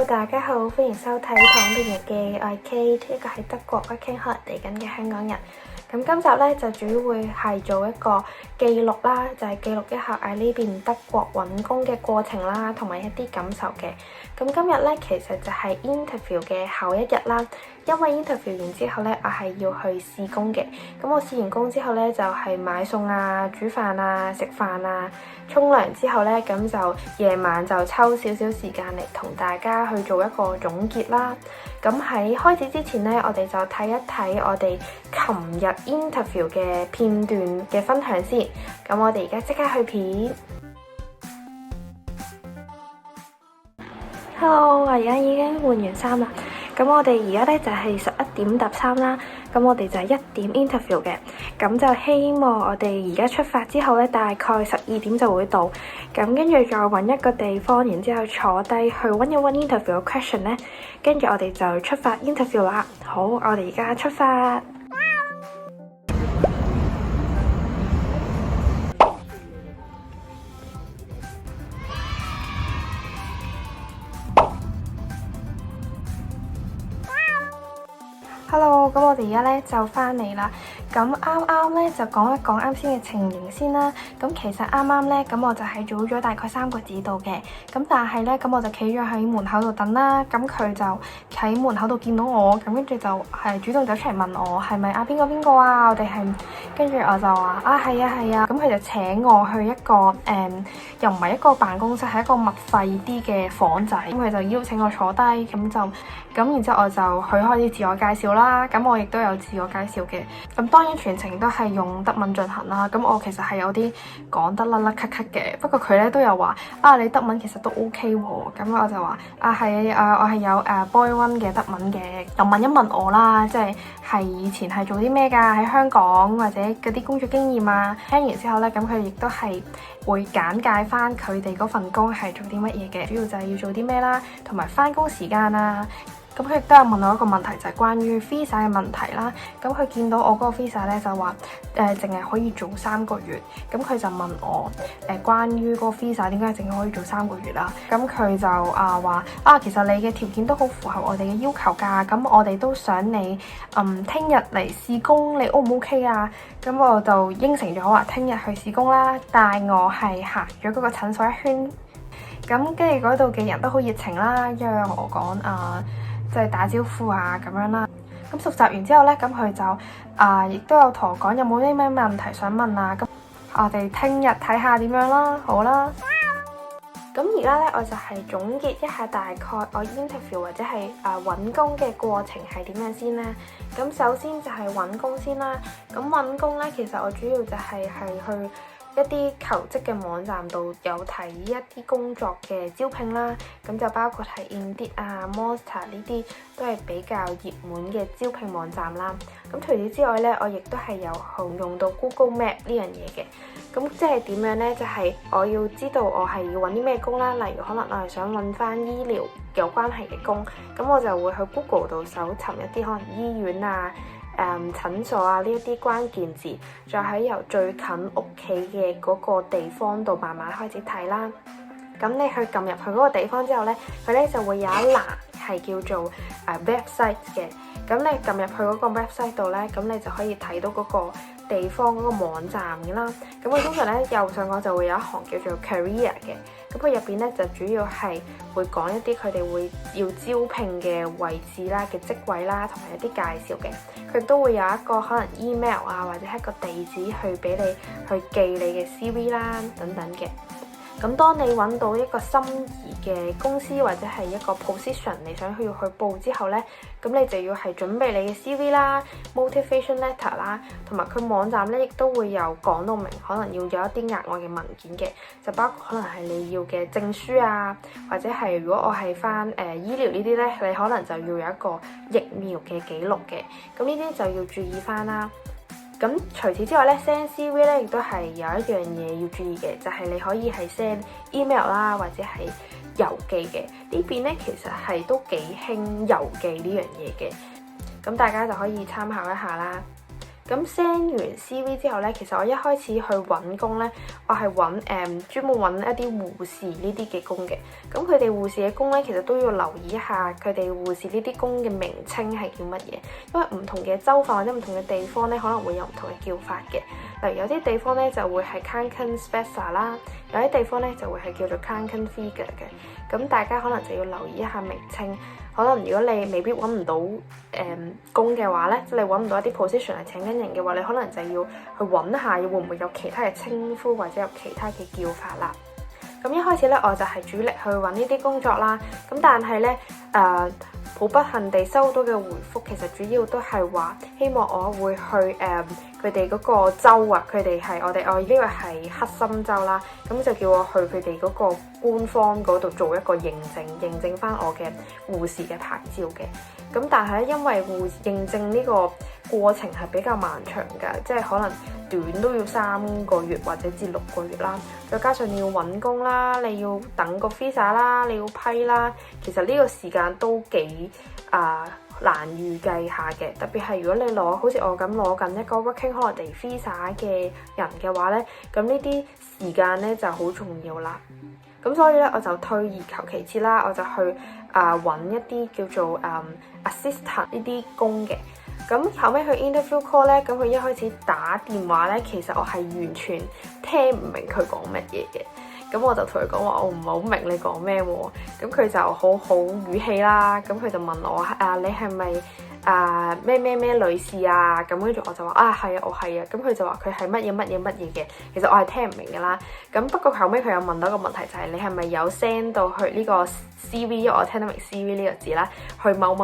Hello， 大家好，歡迎收睇《躺平日記》，我係 Kate， 一個喺德國北京可能嚟緊嘅香港人。咁今集咧就主要會係做一個記錄啦，就係記錄一下喺呢邊德國揾工嘅過程啦，同埋一啲感受嘅。咁今日咧其實就係 interview 嘅後一日啦，因為 interview 完之後咧，我係要去試工嘅。咁我試完工之後咧，就係買餸啊、煮飯啊、食飯啊、沖涼之後咧，咁就夜晚就抽少少時間嚟同大家去做一個總結啦。咁喺開始之前咧，我哋就睇一睇我哋琴日 interview 嘅片段嘅分享先。咁我哋而家即刻去片。Hello， 我而家已經換完衫啦。咁我哋而家咧就係11:13啦。咁我哋就係1點 interview 嘅。咁就希望我哋而家出發之後咧，大概12點就會到。咁跟住再揾一個地方，然之後坐低去溫一溫 interview 嘅 question 咧。跟住我哋就出發 interview 啦。好，我哋而家出發。Hello， 咁我哋而家咧就翻嚟啦。咁啱啱咧就講一講啱先嘅情形先啦。咁其實啱啱咧，咁我就係早咗大概3個字度嘅。咁但係咧，咁我就企咗喺門口度等啦。咁佢就喺門口度見到我，咁跟住就係主動走出嚟問我係咪邊個啊？我哋係，跟住我就話係啊。咁佢就請我去一個又唔係一個辦公室，係一個密閉啲嘅房仔。咁佢就邀請我坐低，咁然之後我就佢開始自我介紹啦。咁我亦都有自我介紹嘅。咁當然全程都係用德文進行啦。咁我其實係有啲講得甩甩咳咳嘅。不過佢咧都有話你德文其實都 OK 喎。咁我就話係我係有Boy One 嘅德文嘅。又問一問我啦，即係以前係做啲咩㗎？喺香港或者嗰啲工作經驗啊。聽完之後咧，咁佢亦都係會簡介翻佢哋嗰份工係做啲乜嘢嘅，主要就係要做啲咩啦，同埋翻工時間啊。咁佢亦都有問我一個問題，就係關於 visa 嘅問題啦。咁佢見到我嗰個 visa 咧，就話淨係可以做3個月。咁佢就問我關於嗰個 visa 點解淨係可以做3個月啦？咁佢就話其實你嘅條件都好符合我哋嘅要求㗎。咁我哋都想你聽日嚟試工，你 O 唔 OK 啊？咁我就應承咗話聽日去試工啦，帶我係行咗嗰個診所一圈。咁跟住嗰度嘅人都好熱情啦，因為我講即係打招呼啊咁樣啦。咁熟習完之後咧，咁佢就亦都有同我講有冇啲咩問題想問啊。咁我哋聽日睇下點樣啦，好啦。咁而家咧，我就係總結一下大概我 interview 或者係揾工嘅過程係點樣先咧。咁首先就係揾工先啦。咁揾工咧，其實我主要就係去一啲求職嘅網站度有睇一啲工作嘅招聘啦，咁就包括係 Indeed 啊、Monster 呢啲都係比較熱門嘅招聘網站啦。咁除此之外咧，我亦都係有用到 Google Map 呢樣嘢嘅。咁即係點樣咧？就係我要知道我係要揾啲咩工啦。例如可能我係想揾翻醫療有關係嘅工，咁我就會去 Google 度搜尋一啲可能醫院啊、診所啊呢一啲關鍵字，再喺由最近屋企嘅嗰個地方度慢慢開始睇啦。咁你去撳入去嗰個地方之後咧，佢咧就會有一欄係叫做website 嘅。咁你撳入去嗰個 website 度咧，咁你就可以睇到嗰個地方嗰個網站嘅啦。咁佢通常咧右上角就會有一行叫做 career 嘅。咁佢入邊咧就主要係會講一啲佢哋會要招聘嘅位置啦、嘅職位啦，同埋一啲介紹嘅。佢都會有一個可能 email 啊，或者係一個地址去俾你去寄你嘅 CV 啦等等嘅。咁當你揾到一個心儀嘅公司或者係一個 position 你想去報之後呢，咁你就要係準備你嘅 CV 啦、motivation letter 啦，同埋佢網站呢亦都會有講到明，可能要有一啲額外嘅文件嘅，就包括可能係你要嘅證書啊，或者係如果我係翻醫療呢啲呢，你可能就要有一個疫苗嘅記錄嘅，咁呢啲就要注意翻啦。咁除此之外咧 ，send CV 咧亦都係有一樣嘢要注意嘅，就係你可以係 send email 啦，或者係郵寄嘅。呢邊咧其實係都幾興郵寄呢樣嘢嘅，咁大家就可以參考一下啦。咁咁 send 完 CV 之後呢，其實我一開始去揾工呢，我係揾專門揾一啲護士呢啲嘅工嘅。咁佢哋護士嘅工呢，其實都要留意一下佢哋護士呢啲工嘅名稱係叫乜嘢，因為唔同嘅州份或者唔同嘅地方呢，可能會有唔同嘅叫法嘅。例如有啲地方呢就會係 Krankenschwester 啦，有啲地方呢就會係叫做 Krankenpfleger 嘅。咁大家可能就要留意一下名稱。可能如果你未必揾唔到工嘅話呢，即係你揾唔到一啲 position 係請緊人嘅話，你可能就要去揾下會唔會有其他嘅稱呼或者有其他嘅叫法啦。咁一開始呢，我就係主力去揾呢啲工作啦。咁但係呢，好不幸地收到嘅回覆，其實主要都係話希望我會去佢哋嗰個州啊，佢哋係我呢個係黑森州啦，咁就叫我去佢哋嗰個官方嗰度做一個認證翻我嘅護士嘅牌照嘅。咁但係咧，因為認證呢個過程係比較漫長㗎，即係可能短都要3個月或者至6個月啦，再加上你要揾工啦，你要等個 visa 啦，你要批啦，其實呢個時間都幾難預計下嘅。特別係如果你好似我咁攞緊一個 working holiday visa 嘅人嘅話呢，咁呢啲時間呢就好重要啦。咁所以咧，我就退而求其次啦，我就去揾一啲叫做assistant 呢啲工嘅。咁後尾去 interview call 咧，咁佢一開始打電話咧，其實我係完全聽唔明佢講乜嘢嘅。咁我就同佢講話，我唔係好明你講咩喎。咁佢就好語氣啦。咁佢就問我你係咪咩女士啊？咁跟住我就話係啊，我係啊。咁佢就話佢係乜嘢嘅。其實我係聽唔明㗎啦。咁不過後尾佢有問到一個問題，就係你係咪有 send 到去呢個 CV？ 因為我聽得明 CV 呢個字啦，去某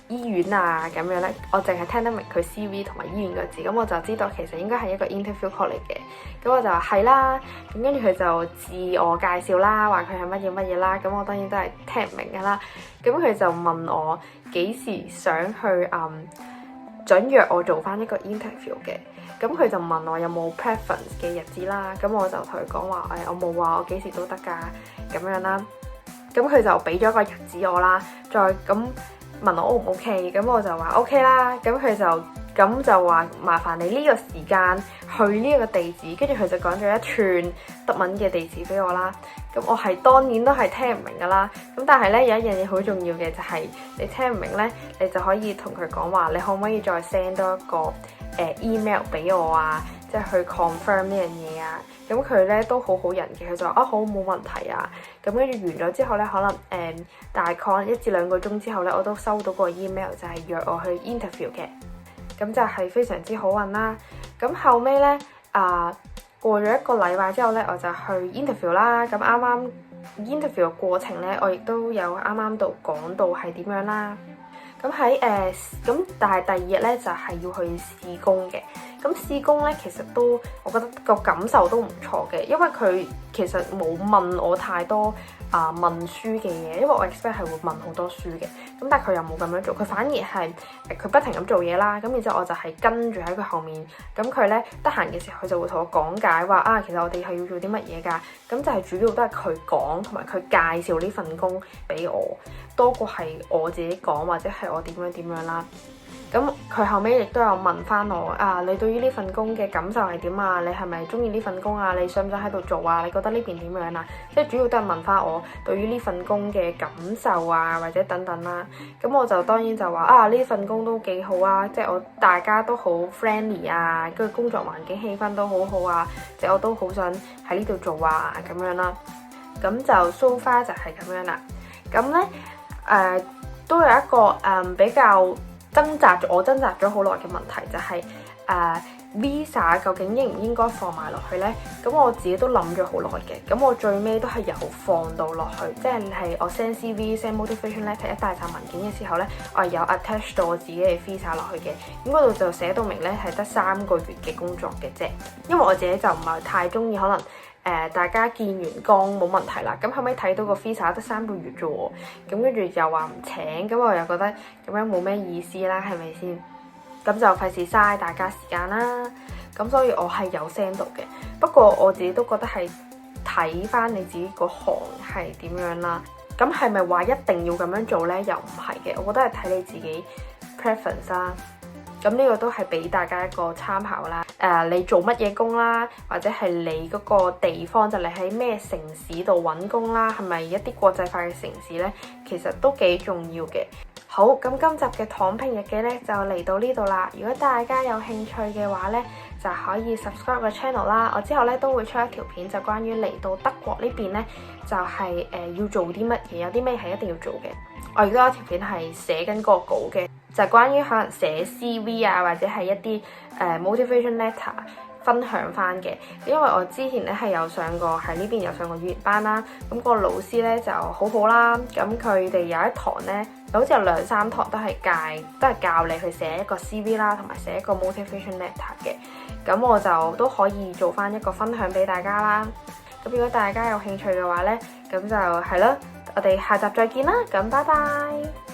醫院啊咁樣咧，我淨係聽得明佢 CV 同埋醫院個字，咁我就知道其實應該係一個 interview call 嚟嘅。咁我就話係啦，咁跟住佢就自我介紹啦，話佢係乜嘢啦，咁我當然都係聽唔明噶啦。咁佢就問我幾時想去準約我做翻一個 interview 嘅。咁佢就問我有冇 preference 嘅日子啦，咁我就同佢講話我冇話我幾時都得噶咁樣啦。咁佢就俾咗個日子我啦，再咁問我 O 唔 OK， 咁我就話 OK 啦。咁佢就話麻煩你呢個時間去呢個地址，跟住佢就講咗一串德文嘅地址俾我啦。咁我係當然都係聽唔明噶啦。咁但係咧，有一樣嘢好重要嘅就係你聽唔明咧，你就可以同佢講話，你可唔可以再 send 多一個email 俾我啊？即係去 confirm 呢樣嘢啊。咁佢咧都好人嘅，佢就話好，冇問題啊。咁跟住完咗之後咧，可能大概1至2個鐘之後咧，我都收到個 email 就係約我去 interview 嘅。咁就係非常之好運啦。咁後尾咧過咗1個禮拜之後咧，我就去 interview 啦。咁啱啱 interview 嘅過程咧，我亦都有啱啱度講到係點樣啦。咁但係第2日咧就係要去試工嘅。咁試工咧，其實都我覺得個感受都唔錯嘅，因為佢其實冇問我太多問書嘅嘢，因為我 expect 係會問好多書嘅。咁但係佢又冇咁樣做，佢反而係佢不停咁做嘢啦。咁然之後我就係跟住喺佢後面。咁佢咧得閒嘅時候，佢就會同我講解話其實我哋係要做啲乜嘢㗎。咁就係主要都係佢講同埋佢介紹呢份工俾我，多過係我自己講或者係我點樣啦。咁佢後尾亦都有問翻我你對於呢份工嘅感受係點啊？你係咪中意呢份工啊？你想唔想喺度做啊？你覺得呢邊點樣啊？即係主要都係問翻我對於呢份工嘅感受啊，或者等等啦。咁我就當然就話呢份工都幾好啊，即係大家都好 friendly 啊，跟住工作環境氣氛都好好啊，即係我都好想喺呢度做啊咁樣啦。咁就 so far 就係咁樣啦。咁咧都有一個比較掙扎咗好耐嘅問題，就係Visa 究竟應唔應該放埋落去呢？咁我自己都諗咗好耐嘅，咁我最尾都係有放到落去，即係我 send CV、send motivation letter 一大紮文件嘅時候呢，我有 attach 到我自己嘅 Visa 落去嘅，咁嗰度就寫到明呢係得3個月嘅工作嘅啫，因為我自己就唔係太中意可能。大家見完工冇問題啦，咁後尾睇到個 visa 得3個月啫喎，咁跟住又話唔請，咁我又覺得咁樣冇咩意思啦，係咪先？咁就費事嘥大家時間啦。咁所以我係有 send 到嘅，不過我自己都覺得係睇翻你自己個行係點樣啦。咁係咪話一定要咁樣做呢？又唔係嘅，我覺得係睇你自己 preference 啦。咁呢個都係俾大家一個參考啦。你做乜嘢工啦，或者係你嗰個地方，就你喺咩城市度揾工啦，係咪一啲國際化嘅城市呢？其實都幾重要嘅。好，咁今集嘅躺平日記呢就嚟到呢度啦。如果大家有興趣嘅話呢，就可以 subscribe 個 channel 啦。我之後呢都會出一條片，就關於嚟到德國呢邊呢，就係要做啲乜嘢，有啲咩係一定要做嘅。我而家有條片係寫緊個稿嘅，就係關於可能寫 CV 啊，或者係一啲motivation letter 分享翻嘅。因為我之前咧係有上過喺呢邊有上過語言班啦，咁個老師咧就好好啦。咁佢哋有一堂咧，好似有2-3堂都係教你去寫一個 CV 啦，同埋寫一個 motivation letter 嘅。咁我就都可以做翻一個分享俾大家啦。咁如果大家有興趣嘅話咧，咁就係咯，我哋下集再見啦。咁拜拜。